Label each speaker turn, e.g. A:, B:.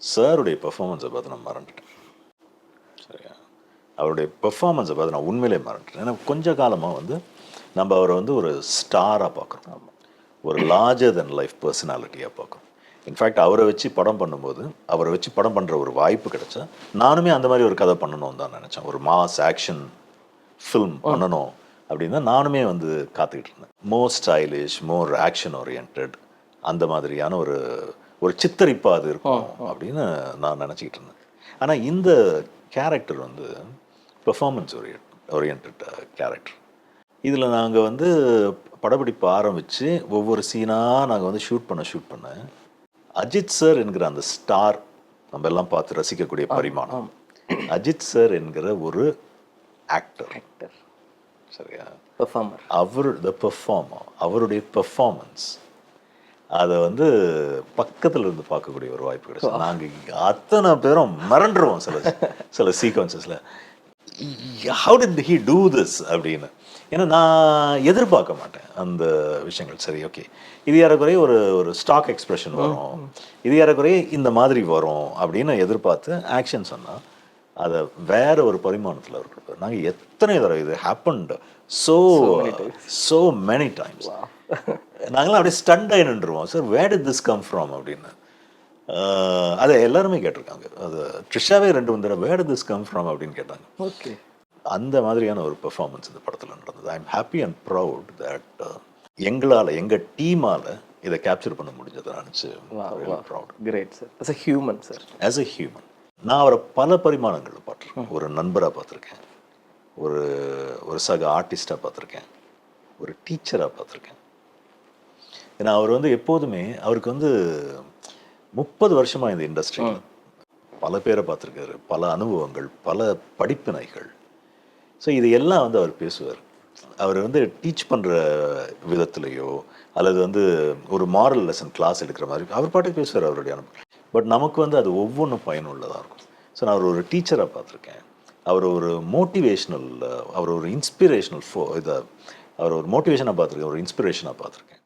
A: சாருடைய பெர்ஃபார்மன்ஸை பார்த்து நான் மறந்துட்டேன். சரியா, அவருடைய பெர்ஃபார்மன்ஸை பார்த்து நான் உண்மையிலே மறந்துட்டேன். ஏன்னா கொஞ்ச காலமாக வந்து நம்ம அவரை வந்து ஒரு ஸ்டாராக பார்க்குறோம், ஒரு லார்ஜர் தென் லைஃப் பர்சனாலிட்டியாக பார்க்குறோம். இன்ஃபேக்ட் அவரை வச்சு படம் பண்ணும்போது, அவரை வச்சு படம் பண்ணுற ஒரு வாய்ப்பு கிடைச்சா நானுமே அந்த மாதிரி ஒரு கதை பண்ணணும்னு தான் நினச்சேன். ஒரு மாஸ் ஆக்ஷன் ஃபில்ம் பண்ணணும் அப்படின்னு தான் நானுமே வந்து காத்துக்கிட்டு இருந்தேன். மோர் ஸ்டைலிஷ், மோர் ஆக்ஷன் ஓரியன்ட், அந்த மாதிரியான ஒரு ஒரு சித்தரிப்பாக அது இருக்கும் அப்படின்னு நான் நினச்சிக்கிட்டு இருந்தேன். ஆனால் இந்த கேரக்டர் வந்து பெர்ஃபார்மன்ஸ் ஓரியன்ட் கேரக்டர். இதில் நாங்கள் வந்து படப்பிடிப்பு ஆரம்பித்து ஒவ்வொரு சீனாக நாங்கள் வந்து ஷூட் பண்ண அஜித் சார் என்கிற அந்த ஸ்டார், நம்ம எல்லாம் பார்த்து ரசிக்கக்கூடிய பரிமாணம், அஜித் சார் என்கிற ஒரு ஆக்டர், சரியா,
B: பெர்ஃபார்மர்,
A: அவருடைய பெர்ஃபார்மன்ஸ், அதை வந்து பக்கத்தில் இருந்து பார்க்கக்கூடிய ஒரு வாய்ப்பு கிடைச்சது. நாங்கள் அத்தனை பேரும் மறந்துடுவோம் சில சீக்வன்சஸில், how did he do this அப்படின்னு. ஏன்னா நான் எதிர்பார்க்க மாட்டேன் அந்த விஷயங்கள். சரி, ஓகே, இது ஏறக்குறைய ஒரு ஸ்டாக் எக்ஸ்பிரஷன் வரும், இது ஏறக்குறைய இந்த மாதிரி வரும் அப்படின்னு எதிர்பார்த்து ஆக்ஷன் சொன்னால் அதை வேற ஒரு பரிமாணத்தில் இருக்கிறது. நாங்கள் எத்தனை தடவை இது ஹேப்பன்ட் so many times. நாங்களாம் அப்படியே ஸ்டண்ட் ஆகி நின்றுவோம். Sir, where did this come from அப்படின்னு. அதை எல்லாருமே கேட்டிருக்காங்க. அது ட்ரிஷாவே 2 தடவை where did this come from அப்படின்னு கேட்டாங்க.
B: ஓகே, அந்த
A: மாதிரியான ஒரு பெர்ஃபார்மன்ஸ் இந்த படத்தில் நடந்தது. I am happy and proud that எங்களால், எங்கள் டீமால் இதை கேப்சர் பண்ண முடிஞ்சதை நினச்சி proud.
B: Great sir. As a human sir,
A: as a human நான் அவரை பல பரிமாணங்களில் பார்த்துருக்கேன். ஒரு நண்பராக பார்த்துருக்கேன், ஒரு சக ஆர்டிஸ்டாக பார்த்துருக்கேன், ஒரு டீச்சராக பார்த்துருக்கேன். ஏன்னா அவர் வந்து எப்போதுமே, அவருக்கு வந்து 30 வருஷமாக இந்த இண்டஸ்ட்ரியில் பல பேரை பார்த்துருக்காரு, பல அனுபவங்கள், பல படிப்பினைகள். ஸோ இது எல்லாம் வந்து அவர் பேசுவார். அவர் வந்து டீச் பண்ணுற விதத்துலையோ அல்லது வந்து ஒரு மாரல் லெசன் கிளாஸ் எடுக்கிற மாதிரி அவர் பாட்டுக்கு பேசுவார் அவருடைய அனுபவம். பட் நமக்கு வந்து அது ஒவ்வொன்றும் பயனுள்ளதாக இருக்கும். ஸோ நான் அவர் ஒரு டீச்சராக பார்த்துருக்கேன், அவர் ஒரு மோட்டிவேஷ்னல், அவர் ஒரு இன்ஸ்பிரேஷ்னல் அவர் ஒரு மோட்டிவேஷனாக பார்த்துருக்கேன், ஒரு இன்ஸ்பிரேஷனாக பார்த்துருக்கேன்.